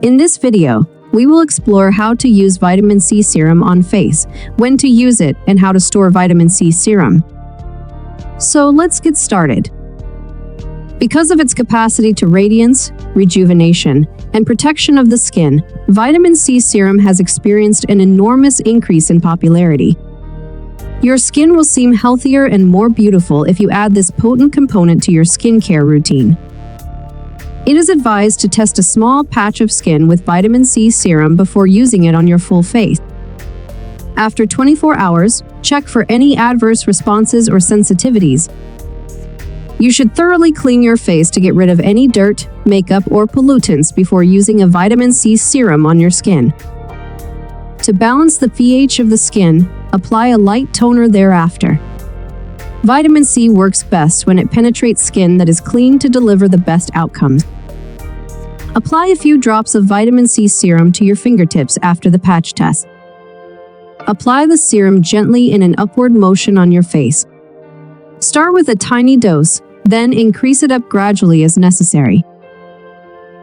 In this video, we will explore how to use vitamin C serum on face, when to use it, and how to store vitamin C serum. So let's get started. Because of its capacity to radiance, rejuvenation, and protection of the skin, vitamin C serum has experienced an enormous increase in popularity. Your skin will seem healthier and more beautiful if you add this potent component to your skincare routine. It is advised to test a small patch of skin with vitamin C serum before using it on your full face. After 24 hours, check for any adverse responses or sensitivities. You should thoroughly clean your face to get rid of any dirt, makeup, or pollutants before using a vitamin C serum on your skin. To balance the pH of the skin, apply a light toner thereafter. Vitamin C works best when it penetrates skin that is clean to deliver the best outcomes. Apply a few drops of vitamin C serum to your fingertips after the patch test. Apply the serum gently in an upward motion on your face. Start with a tiny dose, then increase it up gradually as necessary.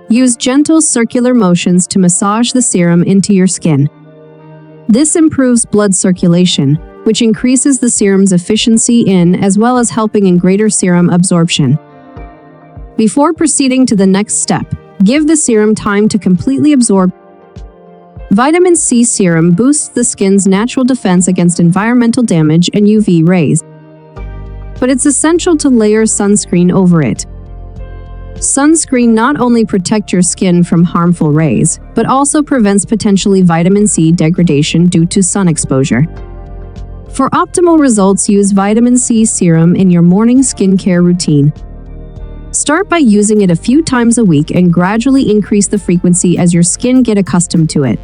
Use gentle circular motions to massage the serum into your skin. This improves blood circulation, which increases the serum's efficiency in as well as helping in greater serum absorption. Before proceeding to the next step, give the serum time to completely absorb. Vitamin C serum boosts the skin's natural defense against environmental damage and UV rays. But it's essential to layer sunscreen over it. Sunscreen not only protects your skin from harmful rays, but also prevents potentially vitamin C degradation due to sun exposure. For optimal results, use vitamin C serum in your morning skincare routine. Start by using it a few times a week and gradually increase the frequency as your skin gets accustomed to it.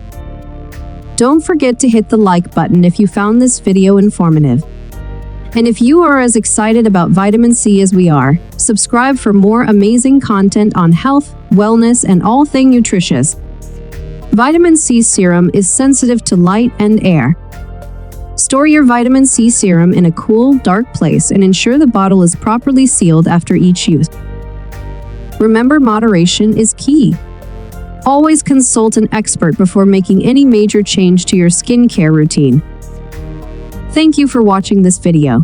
Don't forget to hit the like button if you found this video informative. And if you are as excited about vitamin C as we are, subscribe for more amazing content on health, wellness, and all things nutritious. Vitamin C serum is sensitive to light and air. Store your vitamin C serum in a cool, dark place and ensure the bottle is properly sealed after each use. Remember, moderation is key. Always consult an expert before making any major change to your skincare routine. Thank you for watching this video.